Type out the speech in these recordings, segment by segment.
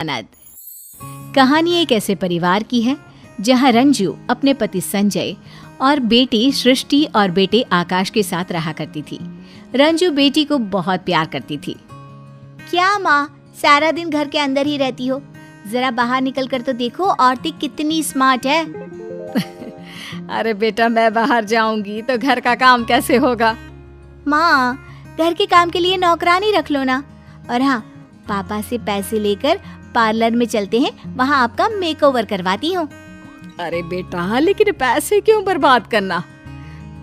अनाथ। कहानी एक ऐसे परिवार की है जहां रंजू अपने पति संजय और बेटी सृष्टि और बेटे आकाश के साथ रहा करती थी। रंजू बेटी को बहुत प्यार करती थी। क्या माँ, सारा दिन घर के अंदर ही रहती हो? जरा बाहर निकल कर तो देखो, औरतें कितनी स्मार्ट है। अरे बेटा, मैं बाहर जाऊंगी तो घर का काम कैसे होगा? माँ, घर के काम के लिए नौकरानी रख लो ना। और हाँ, पापा से पैसे लेकर पार्लर में चलते हैं, वहाँ आपका मेकओवर करवाती हूँ। अरे बेटा, लेकिन पैसे क्यों बर्बाद करना?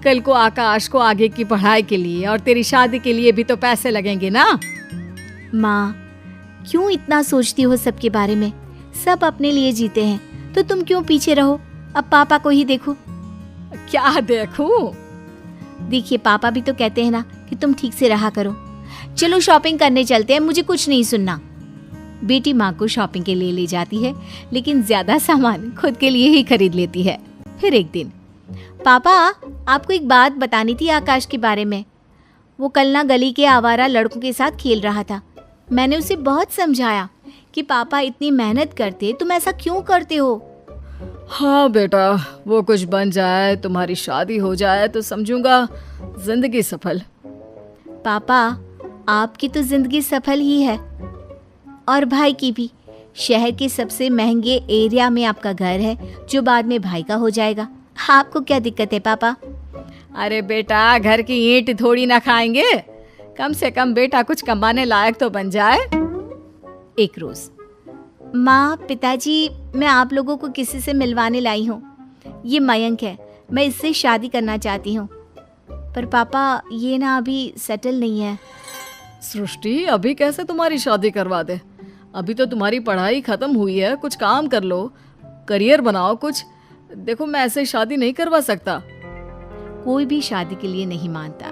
कल को आकाश को आगे की पढ़ाई के लिए और तेरी शादी के लिए भी तो पैसे लगेंगे ना। माँ, क्यों इतना सोचती हो सबके बारे में? सब अपने लिए जीते हैं तो तुम क्यों पीछे रहो? अब पापा को ही देखो। क्या देखूं? देखिए, पापा भी तो कहते हैं ना कि तुम ठीक से रहा करो। चलो शॉपिंग करने चलते हैं, मुझे कुछ नहीं सुनना। बेटी माँ को शॉपिंग के लिए ले जाती है, लेकिन ज्यादा सामान खुद के लिए ही खरीद लेती है। फिर एक दिन, पापा, आपको एक बात बतानी थी आकाश के बारे में। वो कल ना गली के आवारा लड़कों के साथ खेल रहा था। मैंने उसे बहुत समझाया कि पापा इतनी मेहनत करते, तुम ऐसा क्यों करते हो? हाँ बेटा, वो कुछ बन जाए, तुम्हारी शादी हो जाए तो समझूंगा जिंदगी सफल। पापा, आपकी तो जिंदगी सफल ही है, और भाई की भी। शहर के सबसे महंगे एरिया में आपका घर है, जो बाद में भाई का हो जाएगा। आपको क्या दिक्कत है पापा? अरे बेटा, घर की ईंट थोड़ी ना खाएंगे, कम से कम बेटा कुछ कमाने लायक तो बन जाए। एक रोज, माँ, पिताजी, मैं आप लोगों को किसी से मिलवाने लाई हूँ। ये मयंक है, मैं इससे शादी करना चाहती हूँ। पर पापा, ये ना अभी सेटल नहीं है। सृष्टि, अभी कैसे तुम्हारी शादी करवा दे? अभी तो तुम्हारी पढ़ाई खत्म हुई है, कुछ काम कर लो, करियर बनाओ कुछ। देखो, मैं ऐसे शादी नहीं करवा सकता। कोई भी शादी के लिए नहीं मानता,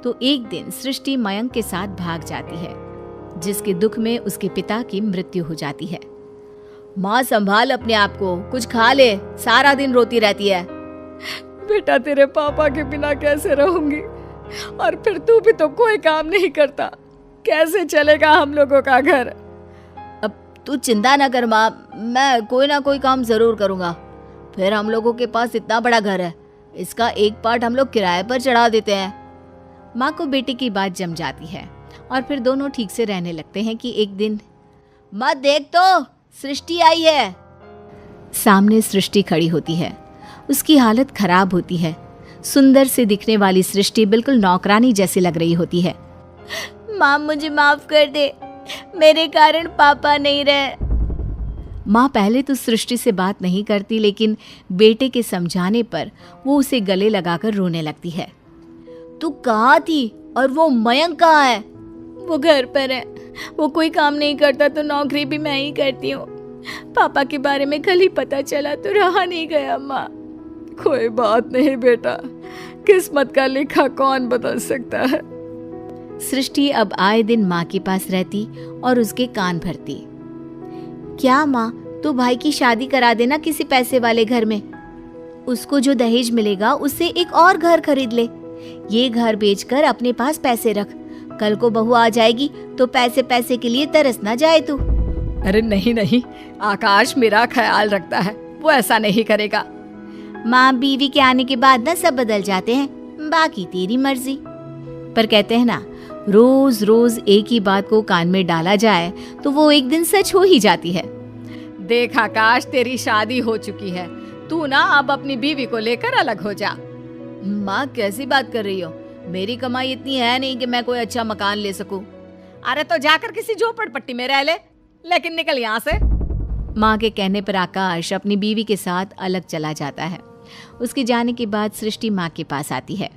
तो एक दिन सृष्टि मयंक के साथ भाग जाती है, जिसके दुख में उसके पिता की मृत्यु हो जाती है। माँ, संभाल अपने आप को, कुछ खा ले, सारा दिन रोती रहती है। बेटा, तेरे पापा के बिना कैसे रहूंगी? और फिर तू भी तो कोई काम नहीं करता, कैसे चलेगा हम लोगों का घर? अब तू चिंता ना कर माँ, मैं कोई ना कोई काम जरूर करूँगा। फिर हम लोगों के पास इतना बड़ा घर है, इसका एक पार्ट हम लोग किराए पर चढ़ा देते हैं। माँ को बेटे की बात जम जाती है और फिर दोनों ठीक से रहने लगते हैं कि एक दिन, मत देख तो, सृष्टि आई है। सामने सृष्टि खड़ी होती है। उसकी हालत खराब होती है। सुंदर से दिखने वाली सृष्टि बिल्कुल नौकरानी जैसी लग रही होती है। माँ, मुझे माफ कर दे, मेरे कारण पापा नहीं रहे। माँ पहले तो सृष्टि से बात नहीं करती, लेकिन बेटे के समझाने पर वो उसे गले लगाकर रोने लगती है। तू कहाँ थी और वो मयंक कहाँ है? वो घर पर है, वो कोई काम नहीं करता तो नौकरी भी मैं ही करती हूँ। पापा के बारे में कल ही पता चला तो रहा नहीं गया माँ। कोई बात नहीं बेटा, किस्मत का लिखा कौन बदल सकता है। सृष्टि अब आए दिन माँ के पास रहती और उसके कान भरती। क्या माँ, तू भाई की शादी करा देना किसी पैसे वाले घर में। उसको जो दहेज मिलेगा उससे एक और घर खरीद ले। ये घर बेचकर अपने पास पैसे रख, कल को बहू आ जाएगी तो पैसे पैसे के लिए तरस ना जाए तू। अरे नहीं नहीं, आकाश मेरा ख्याल रखता है, वो ऐसा नहीं करेगा। माँ, बीवी के आने के बाद ना सब बदल जाते हैं, बाकी तेरी मर्जी। पर कहते हैं ना, रोज रोज एक ही बात को कान में डाला जाए तो वो एक दिन सच हो ही जाती है। देख आकाश, तेरी शादी हो चुकी है, तू ना अब अपनी बीवी को लेकर अलग हो जा। माँ, कैसी बात कर रही हो? मेरी कमाई इतनी है नहीं कि मैं कोई अच्छा मकान ले सकूं। अरे तो जाकर किसी झोपड़पट्टी में रह ले, लेकिन निकल यहाँ से। माँ के कहने पर आकाश अपनी बीवी के साथ अलग चला जाता है। उसके जाने के बाद सृष्टि माँ के पास आती है।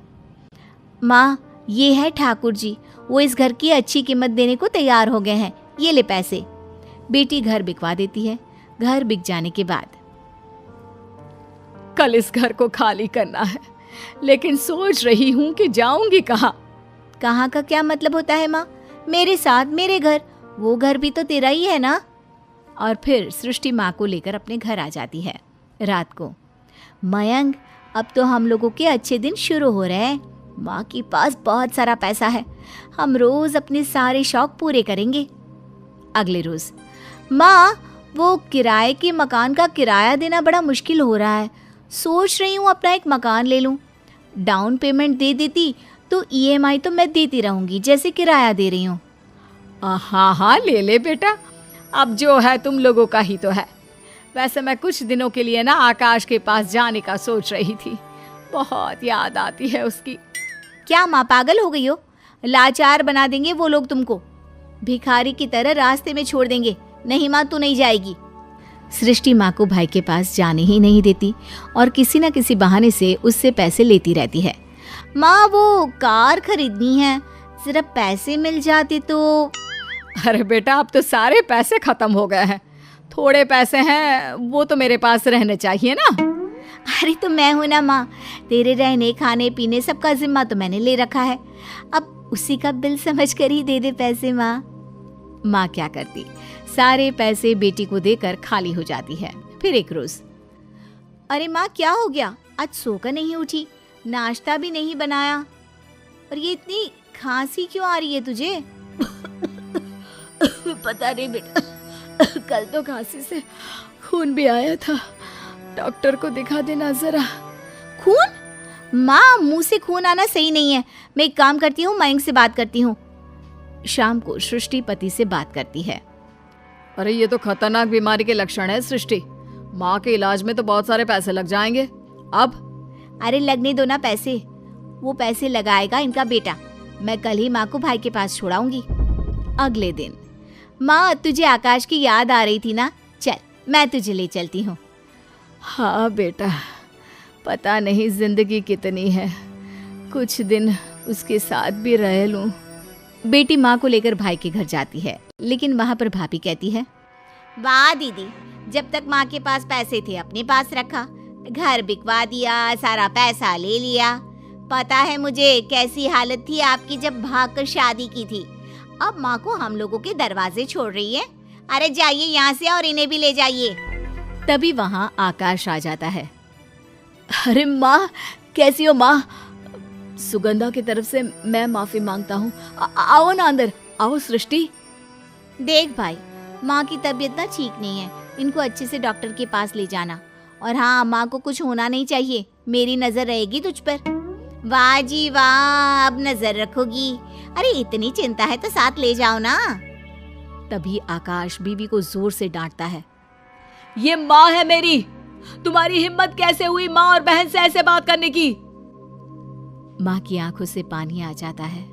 माँ, ये है ठाकुर जी, वो इस घर की अच्छी कीमत देने को तैयार हो गए हैं, ये ले पैसे। बेटी घर बिकवा देती है। घर बिक जाने के बाद, कल इस घर को खाली करना है, लेकिन सोच रही हूँ कि जाऊंगी कहाँ। कहाँ का क्या मतलब होता है माँ? मेरे साथ मेरे घर, वो घर भी तो तेरा ही है ना। और फिर सृष्टि माँ को लेकर अपने घर आ जाती है। रात को, मयंक, अब तो हम लोगों के अच्छे दिन शुरू हो रहे हैं। माँ के पास बहुत सारा पैसा है, हम रोज अपने सारे शौक पूरे करेंगे। अगले रोज माँ, वो किराए के मकान का किराया देना बड़ा मुश्किल हो रहा है। सोच रही हूँ अपना एक मकान ले लूँ। डाउन पेमेंट दे देती तो ईएमआई तो मैं देती रहूँगी जैसे किराया दे रही हूँ। हाँ हाँ, ले ले बेटा, अब जो है तुम लोगों का ही तो है। वैसे मैं कुछ दिनों के लिए ना आकाश के पास जाने का सोच रही थी, बहुत याद आती है उसकी। क्या माँ, पागल हो गई हो? लाचार बना देंगे वो लोग तुमको, भिखारी की तरह रास्ते में छोड़ देंगे। नहीं माँ, तू नहीं जाएगी। सृष्टि माँ को भाई के पास जाने ही नहीं देती और किसी न किसी बहाने से उससे पैसे लेती रहती है। माँ, वो कार खरीदनी है, जरा पैसे मिल जाते तो। अरे बेटा, अब तो सारे पैसे खत्म हो गए हैं, थोड़े पैसे हैं वो तो मेरे पास रहने चाहिए ना। अरे तो मैं हूं ना माँ, तेरे रहने खाने पीने सबका जिम्मा तो मैंने ले रखा है, अब उसी का बिल समझ कर ही दे दे पैसे। माँ क्या करती, सारे पैसे बेटी को देकर खाली हो जाती है। फिर एक रोज, अरे माँ, क्या हो गया? आज सोकर नहीं उठी, नाश्ता भी नहीं बनाया, और ये इतनी खांसी क्यों आ रही है तुझे? पता नहीं बेटा, कल तो खांसी से खून भी आया था, डॉक्टर को दिखा देना जरा। खून? माँ, मुंह से खून आना सही नहीं है। मैं एक काम करती हूँ, मयंक से बात करती हूँ। शाम को सृष्टि पति से बात करती है। अरे ये तो खतरनाक बीमारी के लक्षण है सृष्टि, माँ के इलाज में तो बहुत सारे पैसे लग जाएंगे। अब अरे लगने दो ना पैसे, वो पैसे लगाएगा इनका बेटा। मैं कल ही माँ को भाई के पास छोड़ाऊंगी। अगले दिन, माँ, तुझे आकाश की याद आ रही थी ना, चल मैं तुझे ले चलती हूँ। हाँ बेटा, पता नहीं जिंदगी कितनी है, कुछ दिन उसके साथ भी रह लूं। बेटी माँ को लेकर भाई के घर जाती है, लेकिन वहाँ पर भाभी कहती है, वाह दीदी, जब तक माँ के पास पैसे थे अपने पास रखा, घर बिकवा दिया, सारा पैसा ले लिया। पता है मुझे कैसी हालत थी आपकी जब भागकर शादी की थी। अब माँ को हम लोगों के दरवाजे छोड़ रही है। अरे जाइए यहाँ से और इन्हें भी ले जाइए। तभी वहाँ आकाश आ जाता है। अरे माँ, कैसी हो माँ? सुगंधा की तरफ से मैं माफी मांगता हूँ। आओ ना अंदर, आओ सृष्टि। देख भाई, माँ की तबीयत ना ठीक नहीं है, इनको अच्छे से डॉक्टर के पास ले जाना। और हाँ, माँ को कुछ होना नहीं चाहिए, मेरी नजर रहेगी तुझ पर। वाह जी वाह, अब नजर रखोगी। अरे इतनी चिंता है तो साथ ले जाओ ना। तभी आकाश बीवी को जोर से डांटता है। ये माँ है मेरी, तुम्हारी हिम्मत कैसे हुई माँ और बहन से ऐसे बात करने की? माँ की आंखों से पानी आ जाता है।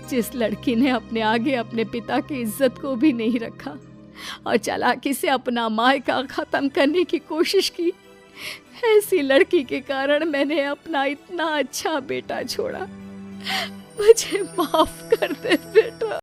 जिस लड़की ने अपने आगे अपने पिता की इज्जत को भी नहीं रखा और चालाकी से अपना मायका खत्म करने की कोशिश की, ऐसी लड़की के कारण मैंने अपना इतना अच्छा बेटा छोड़ा। मुझे माफ कर दे बेटा।